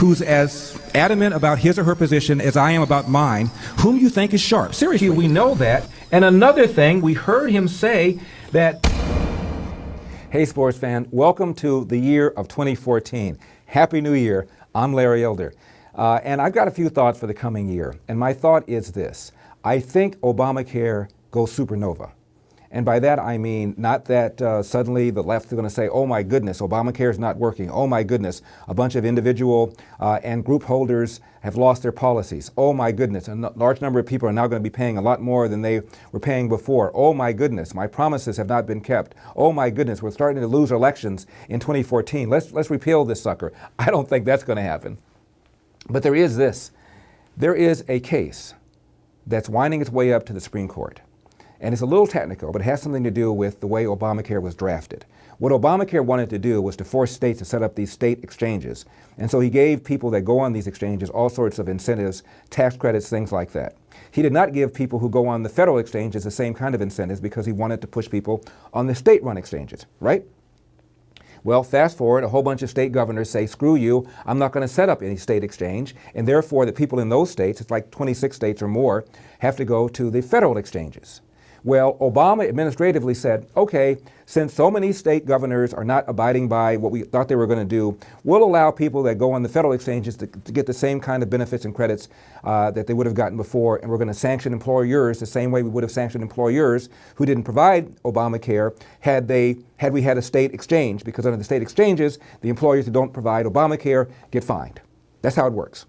who's as adamant about his or her position as I am about mine, whom you think is sharp. Seriously, we know that. And another thing, we heard him say that... Hey, sports fan, welcome to the year of 2014. Happy New Year. I'm Larry Elder. And I've got a few thoughts for the coming year. And my thought is this. I think Obamacare goes supernova. And by that I mean not that suddenly the left is going to say, oh my goodness, Obamacare is not working. Oh my goodness, a bunch of individual and group holders have lost their policies. Oh my goodness, a large number of people are now going to be paying a lot more than they were paying before. Oh my goodness, my promises have not been kept. Oh my goodness, we're starting to lose elections in 2014. Let's repeal this sucker. I don't think that's going to happen. But there is this. There is a case that's winding its way up to the Supreme Court. And it's a little technical, but it has something to do with the way Obamacare was drafted. What Obamacare wanted to do was to force states to set up these state exchanges. And so he gave people that go on these exchanges all sorts of incentives, tax credits, things like that. He did not give people who go on the federal exchanges the same kind of incentives because he wanted to push people on the state-run exchanges, right? Well, fast forward, a whole bunch of state governors say, screw you, I'm not going to set up any state exchange, and therefore the people in those states, it's like 26 states or more, have to go to the federal exchanges. Well, Obama administratively said, okay, since so many state governors are not abiding by what we thought they were going to do, we'll allow people that go on the federal exchanges to get the same kind of benefits and credits that they would have gotten before, and we're going to sanction employers the same way we would have sanctioned employers who didn't provide Obamacare had we had a state exchange, because under the state exchanges, the employers who don't provide Obamacare get fined. That's how it works.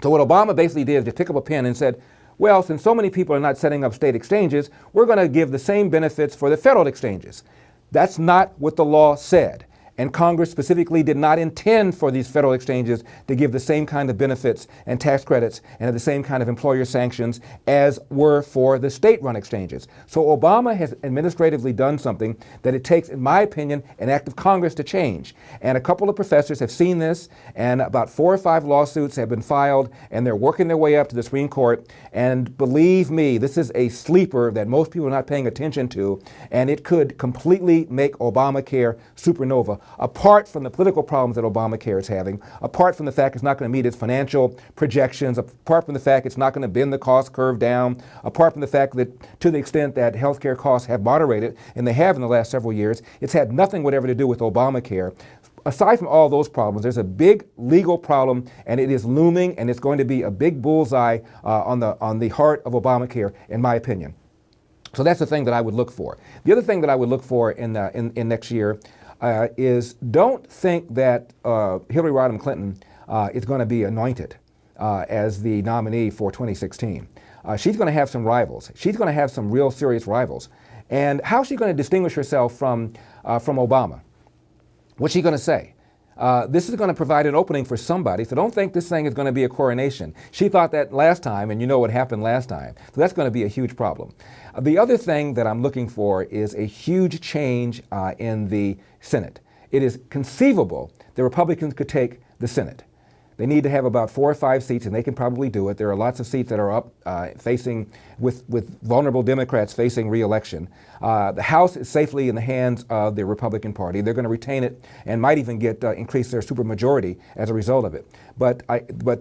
So what Obama basically did is just pick up a pen and said, well, since so many people are not setting up state exchanges, we're going to give the same benefits for the federal exchanges. That's not what the law said. And Congress specifically did not intend for these federal exchanges to give the same kind of benefits and tax credits and the same kind of employer sanctions as were for the state-run exchanges. So Obama has administratively done something that it takes, in my opinion, an act of Congress to change. And a couple of professors have seen this, and about 4 or 5 lawsuits have been filed, and they're working their way up to the Supreme Court. And believe me, this is a sleeper that most people are not paying attention to, and it could completely make Obamacare supernova. Apart from the political problems that Obamacare is having, apart from the fact it's not going to meet its financial projections, apart from the fact it's not going to bend the cost curve down, apart from the fact that to the extent that healthcare costs have moderated, and they have in the last several years, it's had nothing whatever to do with Obamacare. Aside from all those problems, there's a big legal problem, and it is looming, and it's going to be a big bullseye on the heart of Obamacare, in my opinion. So that's the thing that I would look for. The other thing that I would look for in next year is don't think that Hillary Rodham Clinton is going to be anointed as the nominee for 2016. She's going to have some rivals. She's going to have some real serious rivals. And how is she going to distinguish herself from Obama? What's she going to say? This is going to provide an opening for somebody, so don't think this thing is going to be a coronation. She thought that last time, and you know what happened last time. So that's going to be a huge problem. The other thing that I'm looking for is a huge change in the Senate. It is conceivable the Republicans could take the Senate. They need to have about 4 or 5 seats, and they can probably do it. There are lots of seats that are up facing with vulnerable Democrats facing re-election. The House is safely in the hands of the Republican Party. They're going to retain it and might even get increase their supermajority as a result of it. But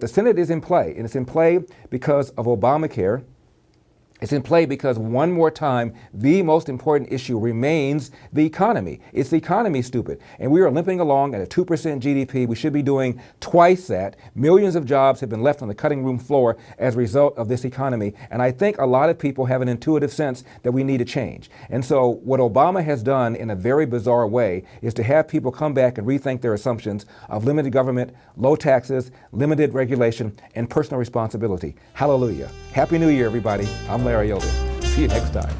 the Senate is in play, and it's in play because of Obamacare. It's in play because one more time, the most important issue remains the economy. It's the economy, stupid. And we are limping along at a 2% GDP. We should be doing twice that. Millions of jobs have been left on the cutting room floor as a result of this economy. And I think a lot of people have an intuitive sense that we need a change. And so what Obama has done in a very bizarre way is to have people come back and rethink their assumptions of limited government, low taxes, limited regulation, and personal responsibility. Hallelujah. Happy New Year, everybody. I'm Larry Elder. See you next time.